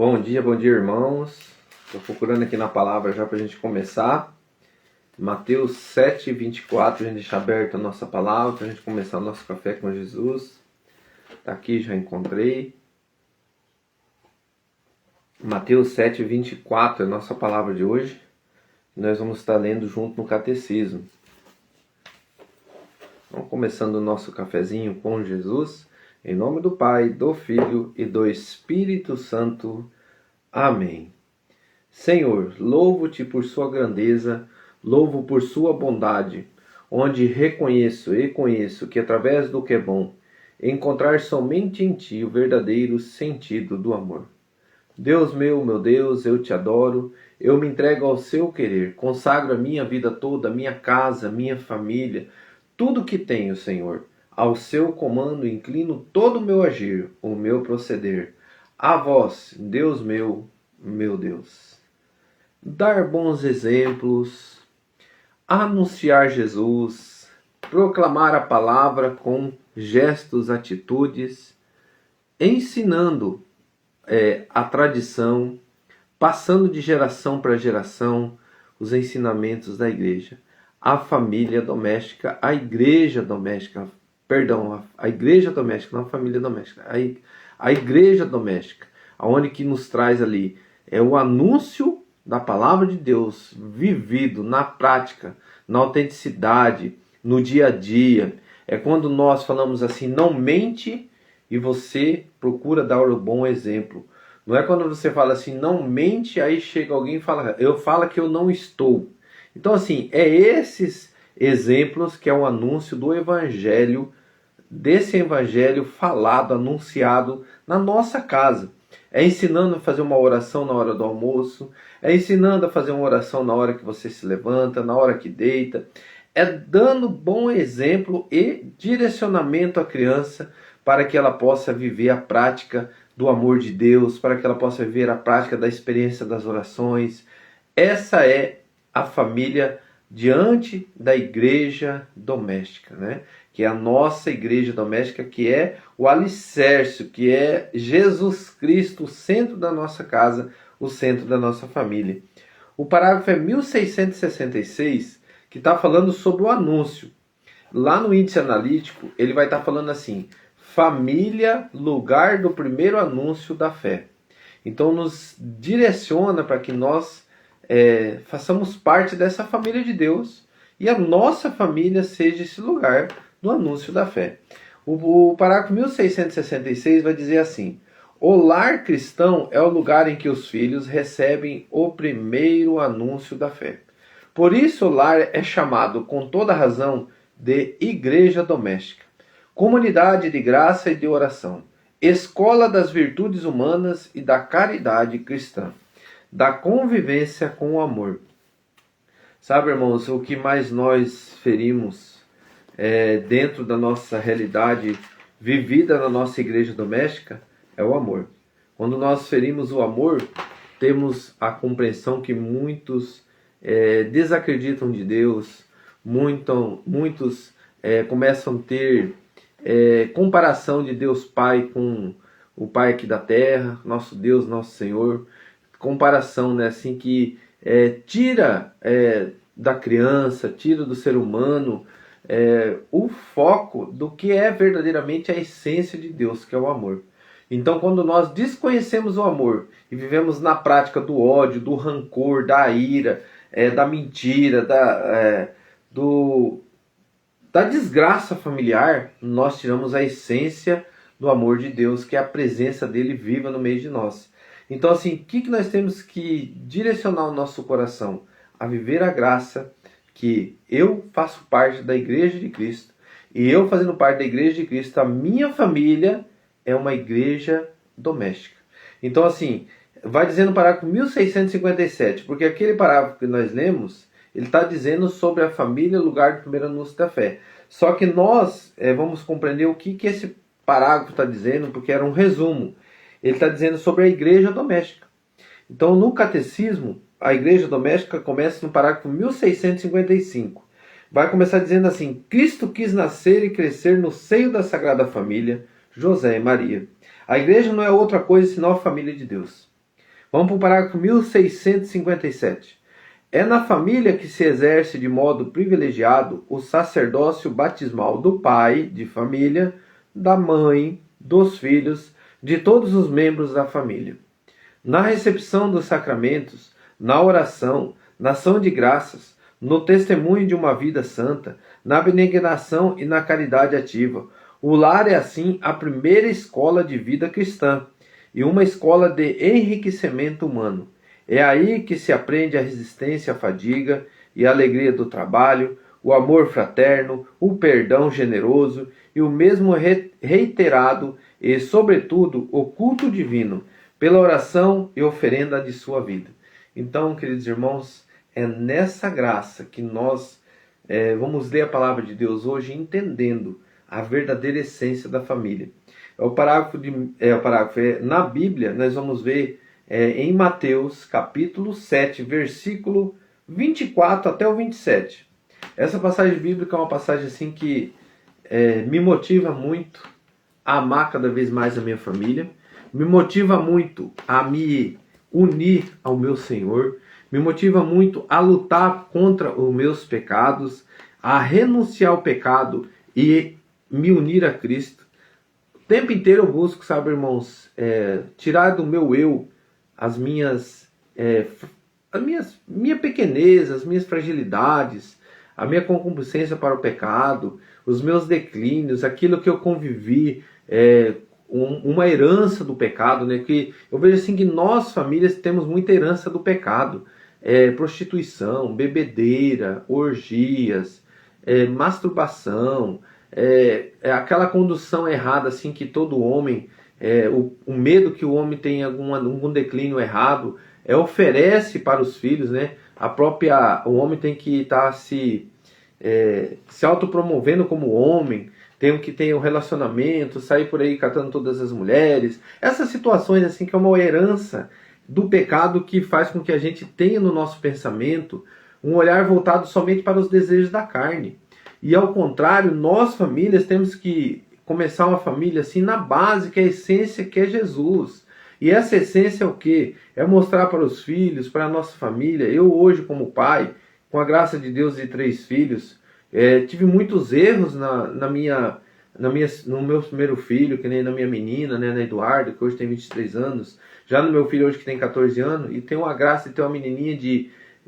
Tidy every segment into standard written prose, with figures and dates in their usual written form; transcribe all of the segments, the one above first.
Bom dia, irmãos. Estou procurando aqui na palavra já para a gente começar. Mateus 7, 24, a gente deixa aberta a nossa palavra para a gente começar o nosso café com Jesus. Está aqui, já encontrei. Mateus 7, 24 é a nossa palavra de hoje. Nós vamos estar lendo junto no catecismo. Vamos começando o nosso cafezinho com Jesus. Em nome do Pai, do Filho e do Espírito Santo. Amém. Senhor, louvo-te por sua grandeza, louvo por sua bondade, onde reconheço e conheço que através do que é bom, encontrar somente em ti o verdadeiro sentido do amor. Deus meu Deus, eu te adoro, eu me entrego ao seu querer, consagro a minha vida toda, a minha casa, minha família, tudo que tenho, Senhor. Ao seu comando inclino todo o meu agir, o meu proceder. A vós, Deus meu Deus. Dar bons exemplos, anunciar Jesus, proclamar a palavra com gestos, atitudes, ensinando a tradição, passando de geração para geração os ensinamentos da igreja. A família doméstica, a igreja doméstica, a igreja doméstica, não a família doméstica, a igreja doméstica, aonde que nos traz ali é o anúncio da palavra de Deus vivido na prática, na autenticidade, no dia a dia. É quando nós falamos assim, não mente, e você procura dar o bom exemplo. Não é quando você fala assim, não mente, aí chega alguém e fala, eu falo que eu não estou. Então assim, é esses exemplos que é o anúncio do evangelho, desse evangelho falado, anunciado na nossa casa. É ensinando a fazer uma oração na hora do almoço, é ensinando a fazer uma oração na hora que você se levanta, na hora que deita, é dando bom exemplo e direcionamento à criança para que ela possa viver a prática do amor de Deus, para que ela possa viver a prática da experiência das orações. Essa é a família diante da igreja doméstica, né? Que é a nossa igreja doméstica, que é o alicerce, que é Jesus Cristo, o centro da nossa casa, o centro da nossa família. O parágrafo é 1666, que está falando sobre o anúncio. Lá no índice analítico, ele vai estar falando assim, família, lugar do primeiro anúncio da fé. Então nos direciona para que nós façamos parte dessa família de Deus e a nossa família seja esse lugar do anúncio da fé. O parágrafo 1666 vai dizer assim, o lar cristão é o lugar em que os filhos recebem o primeiro anúncio da fé. Por isso o lar é chamado com toda razão de igreja doméstica, comunidade de graça e de oração, escola das virtudes humanas e da caridade cristã, da convivência com o amor. Sabe, irmãos, o que mais nós ferimos dentro da nossa realidade vivida na nossa igreja doméstica é o amor. Quando nós ferimos o amor, temos a compreensão que muitos desacreditam de Deus, muitos começam a ter comparação de Deus Pai com o Pai aqui da terra, nosso Deus, nosso Senhor, comparação, né, assim, que tira da criança, tira do ser humano o foco do que é verdadeiramente a essência de Deus, que é o amor. Então, quando nós desconhecemos o amor e vivemos na prática do ódio, do rancor, da ira, da mentira, da desgraça familiar, nós tiramos a essência do amor de Deus, que é a presença dele viva no meio de nós. Então, assim, o que nós temos que direcionar o nosso coração? A viver a graça que eu faço parte da igreja de Cristo, e eu fazendo parte da igreja de Cristo, a minha família é uma igreja doméstica. Então, assim, vai dizer no parágrafo 1657, porque aquele parágrafo que nós lemos, ele está dizendo sobre a família, lugar do primeiro anúncio da fé. Só que nós vamos compreender o que esse parágrafo está dizendo, porque era um resumo. Ele está dizendo sobre a igreja doméstica. Então, no catecismo, a igreja doméstica começa no parágrafo 1655. Vai começar dizendo assim, Cristo quis nascer e crescer no seio da Sagrada Família, José e Maria. A igreja não é outra coisa senão a família de Deus. Vamos para o parágrafo 1657. É na família que se exerce de modo privilegiado o sacerdócio batismal do pai de família, da mãe, dos filhos, de todos os membros da família. Na recepção dos sacramentos, na oração, na ação de graças, no testemunho de uma vida santa, na abnegação e na caridade ativa. O lar é assim a primeira escola de vida cristã e uma escola de enriquecimento humano. É aí que se aprende a resistência à fadiga e a alegria do trabalho, o amor fraterno, o perdão generoso e o mesmo reiterado e, sobretudo, o culto divino, pela oração e oferenda de sua vida. Então, queridos irmãos, é nessa graça que nós vamos ler a palavra de Deus hoje, entendendo a verdadeira essência da família. Na Bíblia, nós vamos ver em Mateus, capítulo 7, versículo 24 até o 27. Essa passagem bíblica é uma passagem assim que me motiva muito a amar cada vez mais a minha família, me motiva muito a me unir ao meu Senhor, me motiva muito a lutar contra os meus pecados, a renunciar ao pecado e me unir a Cristo. O tempo inteiro eu busco, sabe, irmãos, tirar do meu eu as minhas minha pequenez, as minhas fragilidades, a minha concupiscência para o pecado, os meus declínios, aquilo que eu convivi, uma herança do pecado, né? Que eu vejo assim que nós, famílias, temos muita herança do pecado. Prostituição, bebedeira, orgias, masturbação, aquela condução errada assim que todo homem, o medo que o homem tem algum declínio errado, oferece para os filhos, né? O homem tem que estar se autopromovendo como homem, tem que ter um relacionamento, sair por aí catando todas as mulheres. Essas situações assim que é uma herança do pecado que faz com que a gente tenha no nosso pensamento um olhar voltado somente para os desejos da carne. E ao contrário, nós famílias temos que começar uma família assim na base, que é a essência, que é Jesus. E essa essência é o quê? É mostrar para os filhos, para a nossa família. Eu hoje como pai, com a graça de Deus de 3 filhos, tive muitos erros no meu primeiro filho, que nem na minha menina, né, na Eduardo, que hoje tem 23 anos. Já no meu filho hoje que tem 14 anos, e tenho a graça de ter uma menininha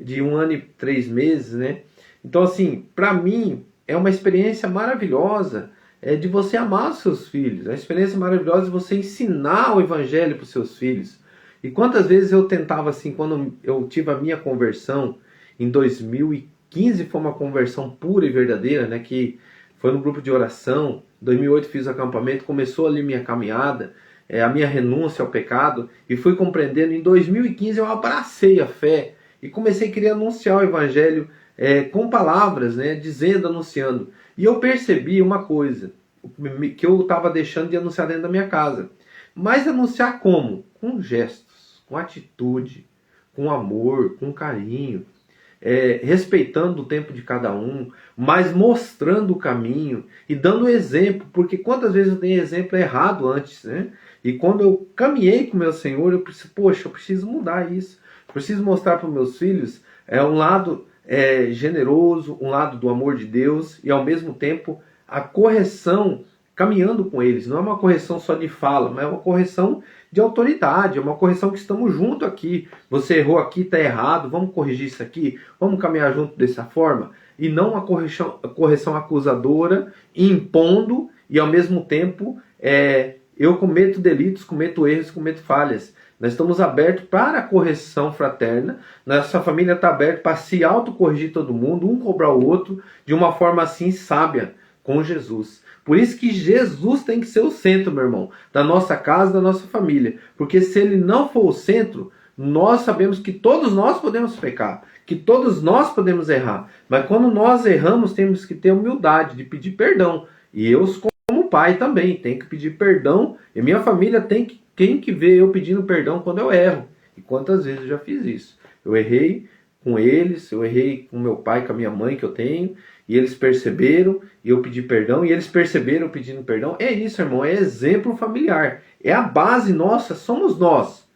de 1 ano e 3 meses, né? Então assim, para mim é uma experiência maravilhosa de você amar os seus filhos. É uma experiência maravilhosa de você ensinar o evangelho para os seus filhos. E quantas vezes eu tentava assim, quando eu tive a minha conversão em 2015, foi uma conversão pura e verdadeira, né? Que foi no grupo de oração. Em 2008 fiz acampamento, começou ali minha caminhada, a minha renúncia ao pecado, e fui compreendendo. Em 2015 eu abracei a fé e comecei a querer anunciar o evangelho com palavras, né, dizendo, anunciando. E eu percebi uma coisa, que eu estava deixando de anunciar dentro da minha casa. Mas anunciar como? Com gestos, com atitude, com amor, com carinho, respeitando o tempo de cada um, mas mostrando o caminho e dando exemplo, porque quantas vezes eu dei exemplo errado antes, né? E quando eu caminhei com o meu Senhor, eu preciso mudar isso. Preciso mostrar para os meus filhos um lado generoso, um lado do amor de Deus e ao mesmo tempo a correção caminhando com eles. Não é uma correção só de fala, mas é uma correção de autoridade, é uma correção que estamos junto aqui. Você errou aqui, está errado, vamos corrigir isso aqui, vamos caminhar junto dessa forma. E não uma correção acusadora, impondo, e ao mesmo tempo eu cometo delitos, cometo erros, cometo falhas. Nós estamos abertos para a correção fraterna. Nossa família está aberta para se autocorrigir todo mundo, um cobrar o outro, de uma forma assim sábia, com Jesus. Por isso que Jesus tem que ser o centro, meu irmão, da nossa casa, da nossa família. Porque se ele não for o centro, nós sabemos que todos nós podemos pecar, que todos nós podemos errar. Mas quando nós erramos, temos que ter humildade de pedir perdão. E eu, como pai, também tenho que pedir perdão. E minha família tem que ver eu pedindo perdão quando eu erro. E quantas vezes eu já fiz isso? Eu errei com eles, eu errei com meu pai, com a minha mãe que eu tenho, e eles perceberam, e eu pedi perdão, e eles perceberam pedindo perdão. É isso, irmão, é exemplo familiar. É a base nossa, somos nós.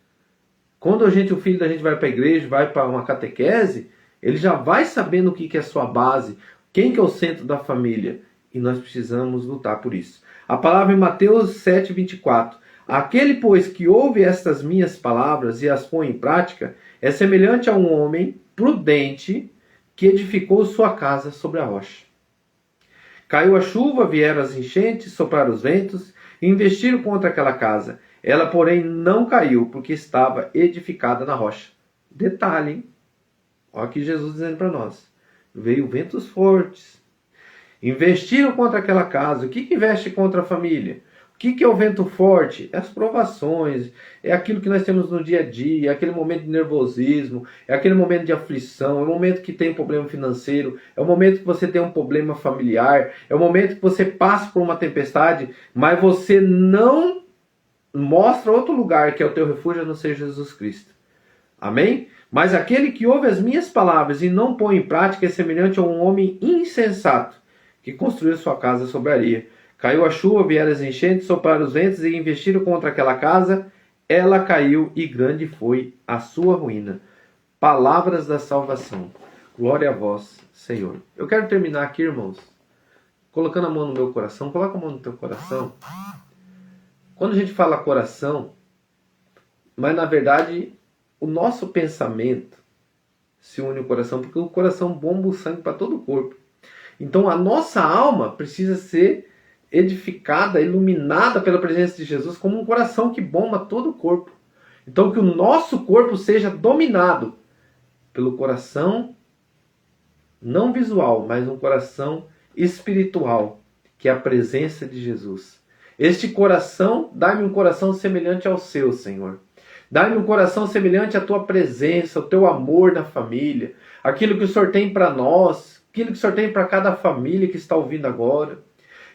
Quando o filho da gente vai para a igreja, vai para uma catequese, ele já vai sabendo o que é a sua base, quem que é o centro da família. E nós precisamos lutar por isso. A palavra em Mateus 7:24. Aquele, pois, que ouve estas minhas palavras e as põe em prática, é semelhante a um homem prudente que edificou sua casa sobre a rocha. Caiu a chuva, vieram as enchentes, sopraram os ventos e investiram contra aquela casa. Ela, porém, não caiu, porque estava edificada na rocha. Detalhe, hein? Olha aqui Jesus dizendo para nós. Veio ventos fortes. Investiram contra aquela casa. O que investe contra a família? O que é o vento forte? É as provações, é aquilo que nós temos no dia a dia, é aquele momento de nervosismo, é aquele momento de aflição, é o momento que tem um problema financeiro, é o momento que você tem um problema familiar, é o momento que você passa por uma tempestade, mas você não mostra outro lugar que é o teu refúgio a não ser Jesus Cristo. Amém? Mas aquele que ouve as minhas palavras e não põe em prática é semelhante a um homem insensato que construiu sua casa sobre a areia. Caiu a chuva, vieram as enchentes, sopraram os ventos e investiram contra aquela casa. Ela caiu e grande foi a sua ruína. Palavras da salvação. Glória a vós, Senhor. Eu quero terminar aqui, irmãos, colocando a mão no meu coração. Coloca a mão no teu coração. Quando a gente fala coração, mas na verdade o nosso pensamento se une ao coração, porque o coração bomba o sangue para todo o corpo. Então a nossa alma precisa ser edificada, iluminada pela presença de Jesus, como um coração que bomba todo o corpo. Então que o nosso corpo seja dominado pelo coração não visual, mas um coração espiritual, que é a presença de Jesus. Este coração, dá-me um coração semelhante ao seu, Senhor. Dá-me um coração semelhante à tua presença, ao teu amor na família, aquilo que o Senhor tem para nós, aquilo que o Senhor tem para cada família que está ouvindo agora.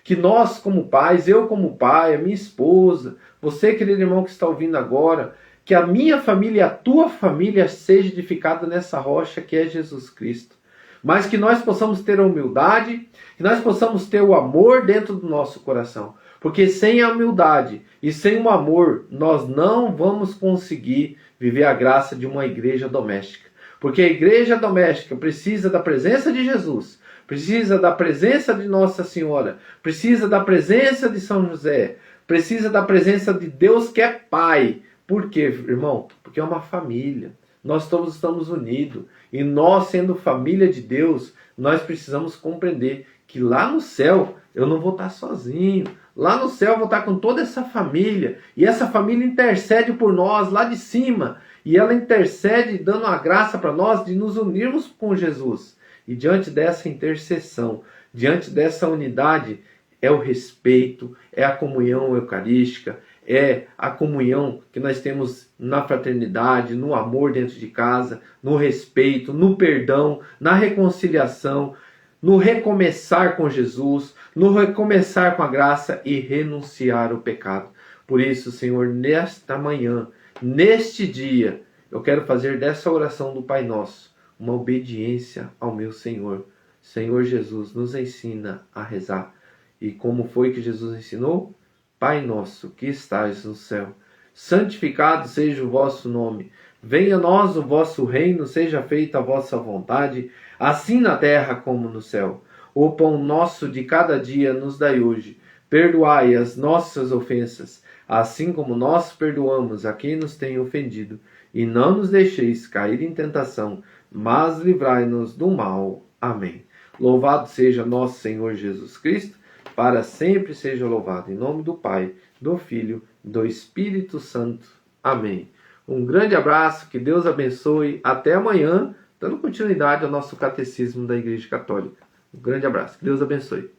Que nós como pais, eu como pai, a minha esposa, você querido irmão que está ouvindo agora, que a minha família e a tua família seja edificada nessa rocha que é Jesus Cristo. Mas que nós possamos ter a humildade, que nós possamos ter o amor dentro do nosso coração. Porque sem a humildade e sem o amor, nós não vamos conseguir viver a graça de uma igreja doméstica. Porque a igreja doméstica precisa da presença de Jesus, precisa da presença de Nossa Senhora, precisa da presença de São José, precisa da presença de Deus que é Pai. Por quê, irmão? Porque é uma família. Nós todos estamos unidos. E nós, sendo família de Deus, nós precisamos compreender que lá no céu eu não vou estar sozinho. Lá no céu eu vou estar com toda essa família. E essa família intercede por nós lá de cima. E ela intercede dando a graça para nós de nos unirmos com Jesus. E diante dessa intercessão, diante dessa unidade, é o respeito, é a comunhão eucarística, é a comunhão que nós temos na fraternidade, no amor dentro de casa, no respeito, no perdão, na reconciliação, no recomeçar com Jesus, no recomeçar com a graça e renunciar ao pecado. Por isso, Senhor, nesta manhã, neste dia, eu quero fazer dessa oração do Pai Nosso uma obediência ao meu Senhor. Senhor Jesus, nos ensina a rezar. E como foi que Jesus ensinou? Pai nosso, que estais no céu, santificado seja o vosso nome. Venha a nós o vosso reino, seja feita a vossa vontade, assim na terra como no céu. O pão nosso de cada dia nos dai hoje. Perdoai as nossas ofensas, assim como nós perdoamos a quem nos tem ofendido. E não nos deixeis cair em tentação, mas livrai-nos do mal. Amém. Louvado seja nosso Senhor Jesus Cristo, para sempre seja louvado. Em nome do Pai, do Filho, do Espírito Santo. Amém. Um grande abraço, que Deus abençoe. Até amanhã, dando continuidade ao nosso catecismo da Igreja Católica. Um grande abraço, que Deus abençoe.